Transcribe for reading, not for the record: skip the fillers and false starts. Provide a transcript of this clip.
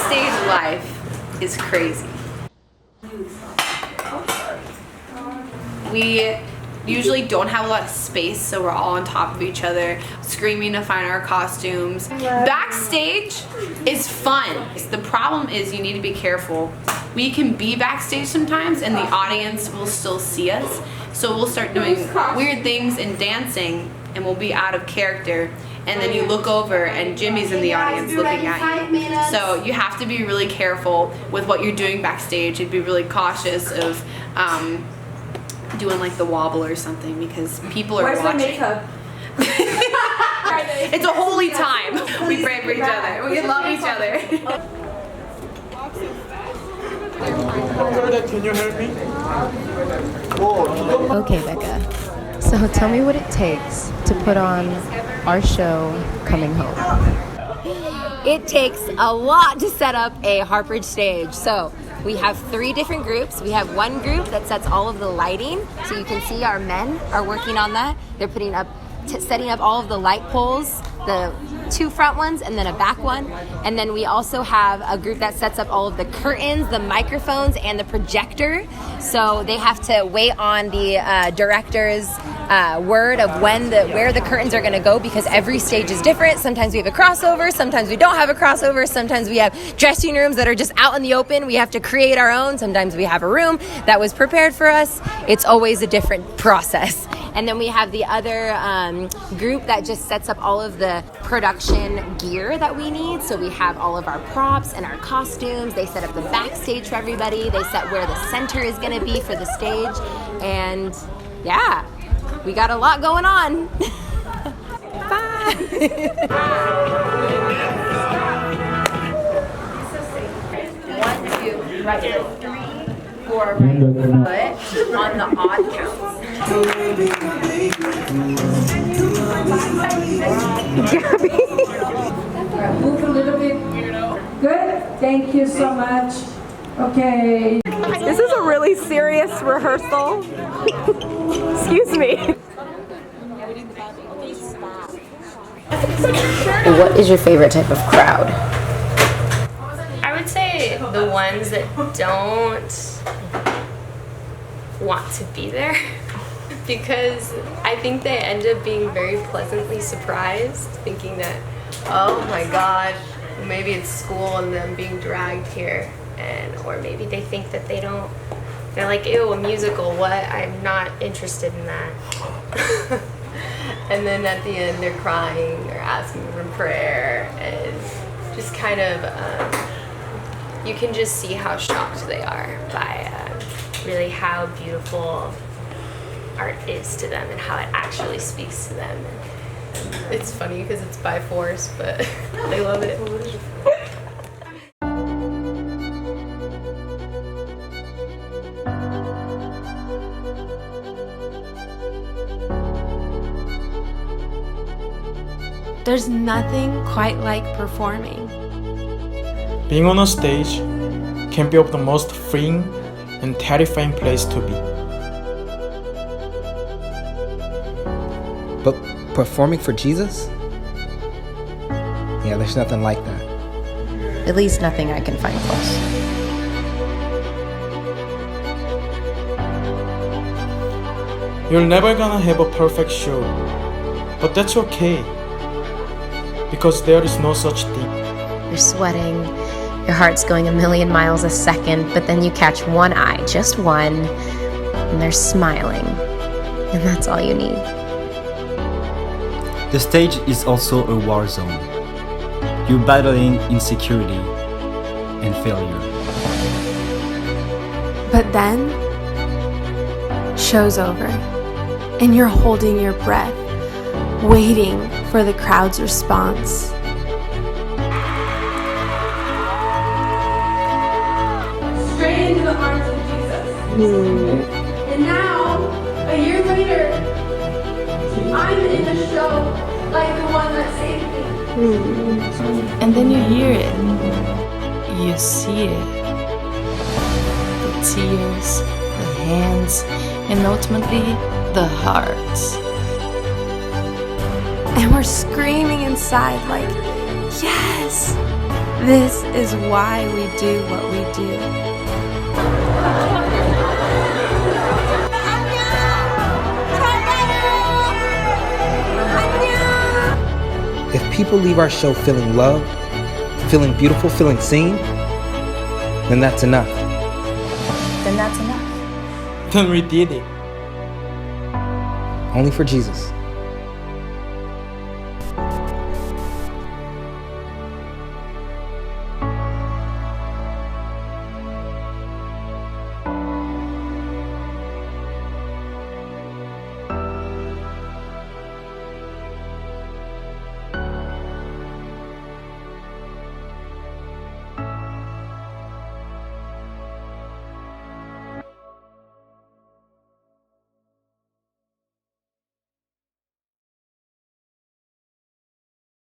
Backstage life is crazy. We usually don't have a lot of space, so we're all on top of each other, screaming to find our costumes. Backstage is fun. The problem is you need to be careful. We can be backstage sometimes and the audience will still see us, so we'll start doing weird things and dancing and we'll be out of character, and then you look over and Jimmy's in the audience looking at you. So you have to be really careful with what you're doing backstage and be really cautious of doing like the wobble or something, because people are watching. Where's my makeup? It's a holy time. We pray for each other. We love each other. Can you help me? Okay, Becca. So tell me what it takes to put on our show, Coming Home. It takes a lot to set up a Heartbridge stage. So we have 3 different groups. We have one group that sets all of the lighting. So you can see our men are working on that. They're putting up, setting up all of the light poles, the 2 front ones and then a back one. And then we also have a group that sets up all of the curtains, the microphones, and the projector. So they have to wait on the director's word of where the curtains are going to go, because every stage is different. Sometimes we have a crossover, sometimes we don't have a crossover, sometimes we have dressing rooms that are just out in the open. We have to create our own. Sometimes we have a room that was prepared for us. It's always a different process. And then we have the other group that just sets up all of the production gear that we need. So we have all of our props and our costumes. They set up the backstage for everybody. They set where the center is going to be for the stage. And yeah, we got a lot going on. Bye. 1, 2, right. 3, 4, right foot on the odd counts. Gabby. Move a little bit. Good. Thank you so much. Okay. This is a really serious rehearsal. Excuse me. What is your favorite type of crowd? I would say the ones that don't want to be there, because I think they end up being very pleasantly surprised, thinking that, oh my gosh, maybe it's school and them being dragged here, or maybe they think that they're like, ew, a musical, what? I'm not interested in that. And then at the end they're crying or asking for prayer, and just kind of, you can just see how shocked they are by really how beautiful art is to them and how it actually speaks to them. And it's funny because it's by force, but they love it. There's nothing quite like performing. Being on a stage can be of the most freeing and terrifying place to be. But performing for Jesus? Yeah, there's nothing like that. At least nothing I can find close. You're never gonna have a perfect show, but that's okay, because there is no such thing. You're sweating, your heart's going a million miles a second, but then you catch one eye, just one, and they're smiling, and that's all you need. The stage is also a war zone. You're battling insecurity and failure. But then, show's over, and you're holding your breath, waiting for the crowd's response. Straight into the arms of Jesus. And now, a year later, I'm in a show like the one that saved me. And then you hear it, you see it. The tears, the hands, and ultimately, the hearts. And we're screaming inside like, yes, This is why we do what we do. If people leave our show feeling loved, feeling beautiful, feeling seen, then that's enough. Then that's enough. Then we did it. Only for Jesus.